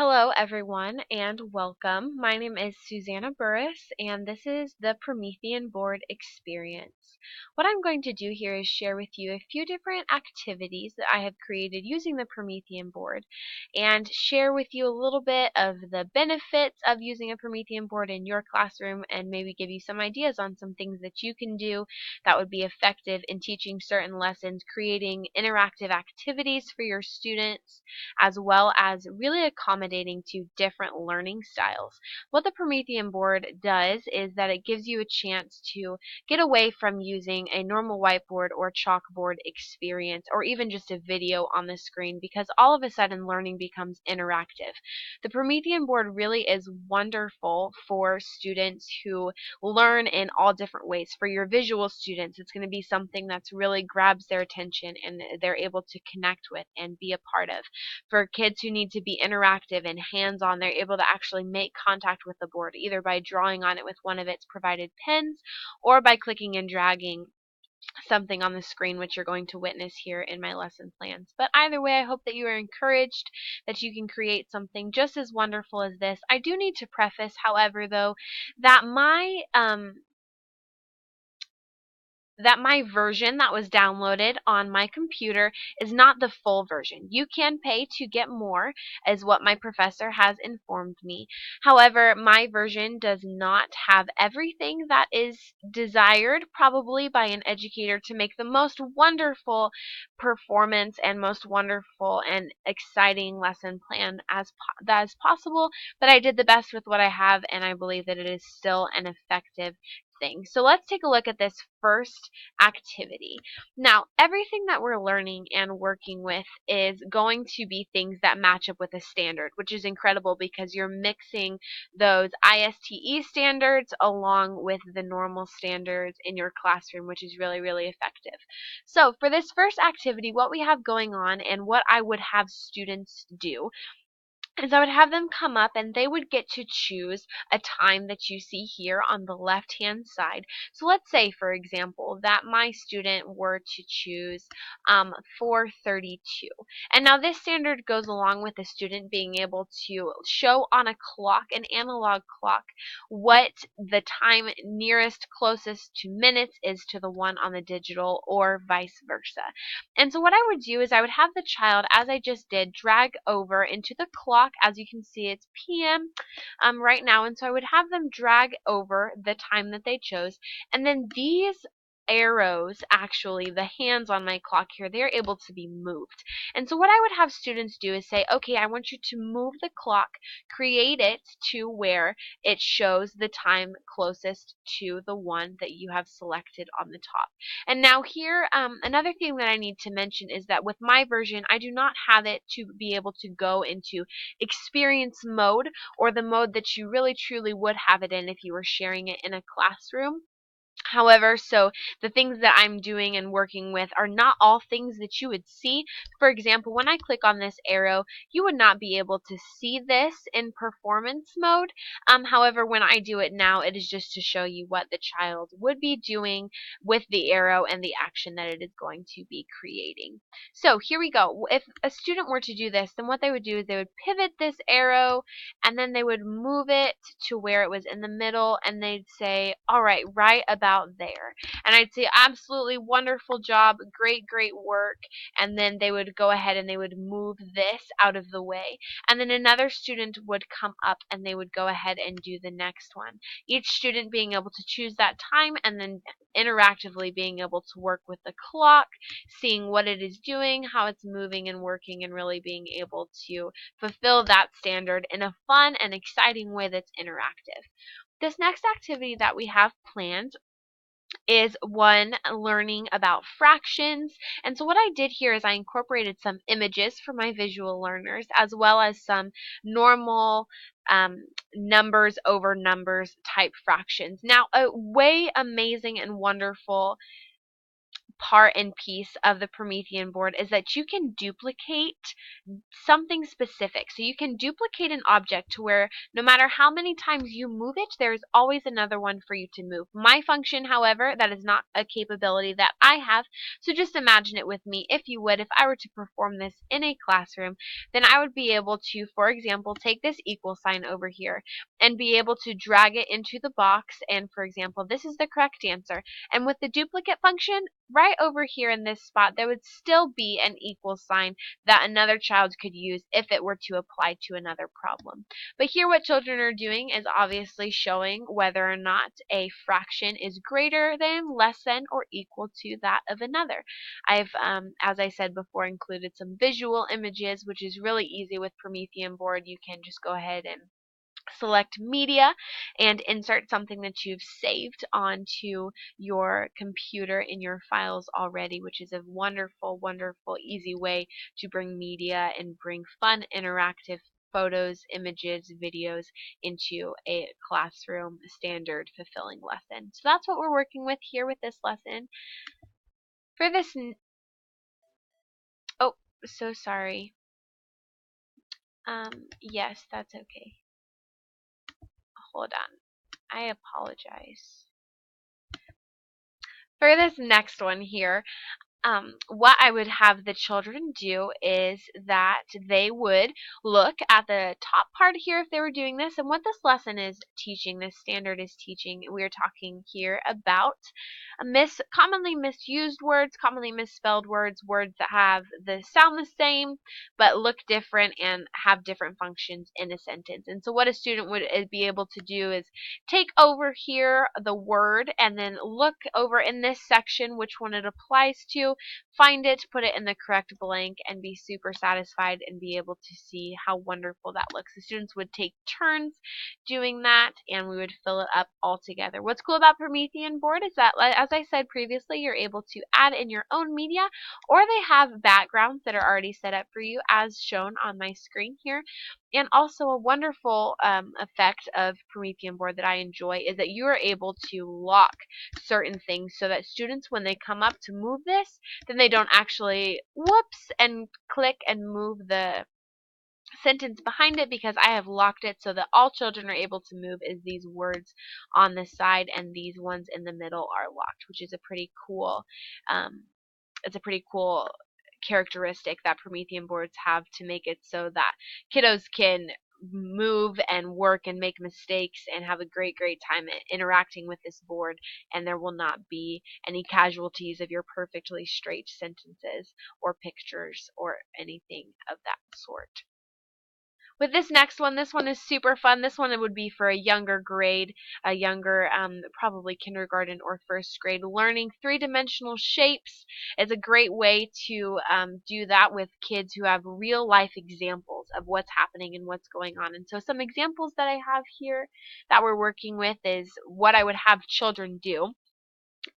Hello, everyone, and welcome. My name is Susanna Burris, and this is the Promethean Board Experience. What I'm going to do here is share with you a few different activities that I have created using the Promethean board and share with you a little bit of the benefits of using a Promethean board in your classroom and maybe give you some ideas on some things that you can do that would be effective in teaching certain lessons, creating interactive activities for your students, as well as really accommodating to different learning styles. What the Promethean board does is that it gives you a chance to get away from using a normal whiteboard or chalkboard experience or even just a video on the screen, because all of a sudden learning becomes interactive. The Promethean board really is wonderful for students who learn in all different ways. For your visual students, it's going to be something that's really grabs their attention and they're able to connect with and be a part of. For kids who need to be interactive and hands-on, they're able to actually make contact with the board, either by drawing on it with one of its provided pens or by clicking and dragging something on the screen, which you're going to witness here in my lesson plans. But either way, I hope that you are encouraged, that you can create something just as wonderful as this. I do need to preface, however, though, that my version that was downloaded on my computer is not the full version. You can pay to get more, is what my professor has informed me. However, my version does not have everything that is desired probably by an educator to make the most wonderful performance and most wonderful and exciting lesson plan as possible, but I did the best with what I have, and I believe that it is still an effective thing. So let's take a look at this first activity. Now, everything that we're learning and working with is going to be things that match up with a standard, which is incredible because you're mixing those ISTE standards along with the normal standards in your classroom, which is really, really effective. So for this first activity, what we have going on and what I would have students do is I would have them come up and they would get to choose a time that you see here on the left hand side. So let's say, for example, that my student were to choose 4:32. And now this standard goes along with the student being able to show on a clock, an analog clock, what the time nearest closest to minutes is to the one on the digital, or vice versa. And so what I would do is I would have the child, as I just did, drag over into the clock. As you can see, it's PM right now, and so I would have them drag over the time that they chose, and then these arrows, actually the hands on my clock here, they're able to be moved. And so what I would have students do is say, okay, I want you to move the clock, create it to where it shows the time closest to the one that you have selected on the top. And now here, another thing that I need to mention is that with my version, I do not have it to be able to go into experience mode, or the mode that you really truly would have it in if you were sharing it in a classroom. However, so the things that I'm doing and working with are not all things that you would see. For example, when I click on this arrow, you would not be able to see this in performance mode. However, when I do it now, it is just to show you what the child would be doing with the arrow and the action that it is going to be creating. So here we go. If a student were to do this, then what they would do is they would pivot this arrow and then they would move it to where it was in the middle, and they'd say, all right, right about there. And I'd say, absolutely wonderful job, great, great work. And then they would go ahead and they would move this out of the way. And then another student would come up and they would go ahead and do the next one. Each student being able to choose that time and then interactively being able to work with the clock, seeing what it is doing, how it's moving and working, and really being able to fulfill that standard in a fun and exciting way that's interactive. This next activity that we have planned is one learning about fractions. And so what I did here is I incorporated some images for my visual learners, as well as some normal numbers over numbers type fractions. Now, a way amazing and wonderful part and piece of the Promethean board is that you can duplicate something specific. So you can duplicate an object to where no matter how many times you move it, there's always another one for you to move. My function, however, that is not a capability that I have. So just imagine it with me, if you would. If I were to perform this in a classroom, then I would be able to, for example, take this equal sign over here and be able to drag it into the box. And for example, this is the correct answer. And with the duplicate function, right over here in this spot, there would still be an equal sign that another child could use if it were to apply to another problem. But here what children are doing is obviously showing whether or not a fraction is greater than, less than, or equal to that of another. I've, as I said before, included some visual images, which is really easy with Promethean board. You can just go ahead and select media and insert something that you've saved onto your computer in your files already, which is a wonderful, wonderful, easy way to bring media and bring fun, interactive photos, images, videos into a classroom standard fulfilling lesson. So that's what we're working with here with this lesson. For this, oh, so sorry. Yes, that's okay. Hold on. I apologize. For this next one here, what I would have the children do is that they would look at the top part here if they were doing this. And what this lesson is teaching, this standard is teaching, we're talking here about commonly misused words, commonly misspelled words, words that have sound the same but look different and have different functions in a sentence. And so what a student would be able to do is take over here the word and then look over in this section which one it applies to, find it, put it in the correct blank, and be super satisfied and be able to see how wonderful that looks. The students would take turns doing that and we would fill it up all together. What's cool about Promethean board is that, as I said previously, you're able to add in your own media, or they have backgrounds that are already set up for you as shown on my screen here. And also a wonderful effect of Promethean board that I enjoy is that you are able to lock certain things so that students, when they come up to move this, then they don't actually whoops and click and move the sentence behind it, because I have locked it so that all children are able to move is these words on the side and these ones in the middle are locked, which is a pretty cool it's a pretty cool characteristic that Promethean boards have to make it so that kiddos can move and work and make mistakes and have a great time interacting with this board, and there will not be any casualties of your perfectly straight sentences or pictures or anything of that sort. With this next one, this one is super fun. This one would be for a younger grade, a younger, probably kindergarten or first grade. Learning three-dimensional shapes is a great way to do that with kids who have real life examples of what's happening and what's going on. And so some examples that I have here that we're working with is what I would have children do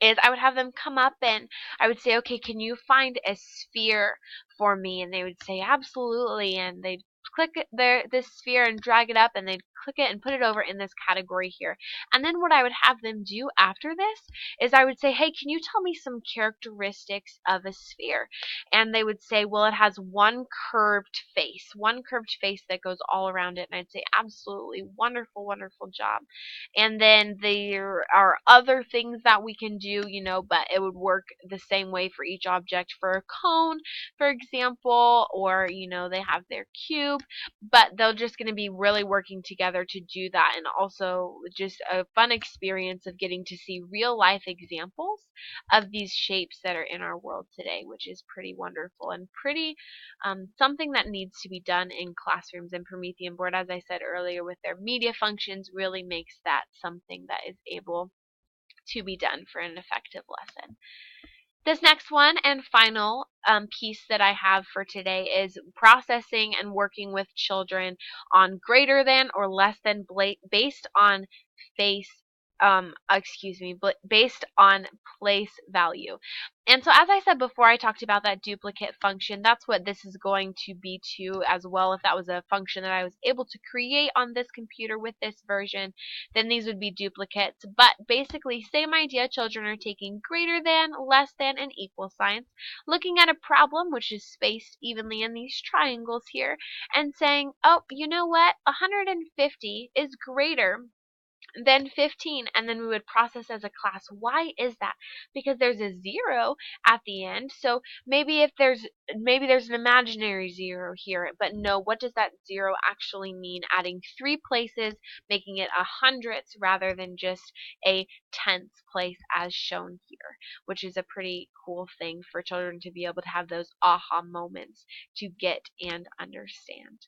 is I would have them come up and I would say, okay, can you find a sphere for me? And they would say, absolutely. And they'd click this sphere and drag it up, and they'd click it and put it over in this category here. And then what I would have them do after this is I would say, hey, can you tell me some characteristics of a sphere? And they would say, well, it has one curved face that goes all around it. And I'd say, absolutely, wonderful, wonderful job. And then there are other things that we can do, but it would work the same way for each object. For a cone, for example, or, they have their cube, but they're just going to be really working together to do that. And also just a fun experience of getting to see real life examples of these shapes that are in our world today, which is pretty wonderful and pretty something that needs to be done in classrooms. And Promethean board, as I said earlier, with their media functions really makes that something that is able to be done for an effective lesson. This next one and final piece that I have for today is processing and working with children on greater than or less than based on face based on place value. And so as I said before, I talked about that duplicate function. That's what this is going to be too as well. If that was a function that I was able to create on this computer with this version, then these would be duplicates. But basically, same idea. Children are taking greater than, less than, and equal signs, looking at a problem which is spaced evenly in these triangles here, and saying, oh, you know what? 150 is greater then 15, and then we would process as a class. Why is that? Because there's a 0 at the end. So maybe there's an imaginary 0 here, but no, what does that 0 actually mean? Adding 3 places, making it a hundredths rather than just a tenths place as shown here, which is a pretty cool thing for children to be able to have those aha moments to get and understand.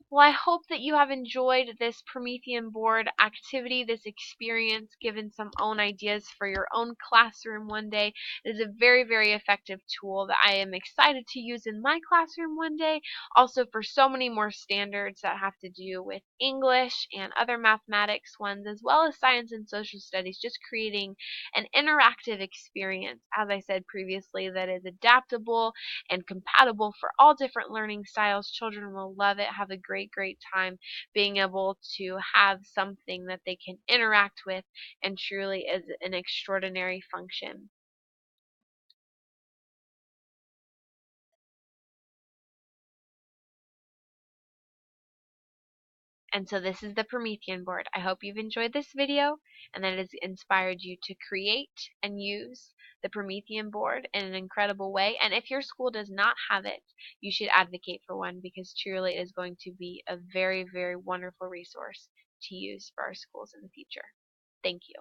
Well, I hope that you have enjoyed this Promethean board activity, this experience, given some own ideas for your own classroom one day. It is a very, very effective tool that I am excited to use in my classroom one day. Also for so many more standards that have to do with English and other mathematics ones, as well as science and social studies, just creating an interactive experience, as I said previously, that is adaptable and compatible for all different learning styles. Children will love it, have a great time being able to have something that they can interact with and truly is an extraordinary function. And so this is the Promethean board. I hope you've enjoyed this video and that it has inspired you to create and use the Promethean board in an incredible way. And if your school does not have it, you should advocate for one because truly it is going to be a very, very wonderful resource to use for our schools in the future. Thank you.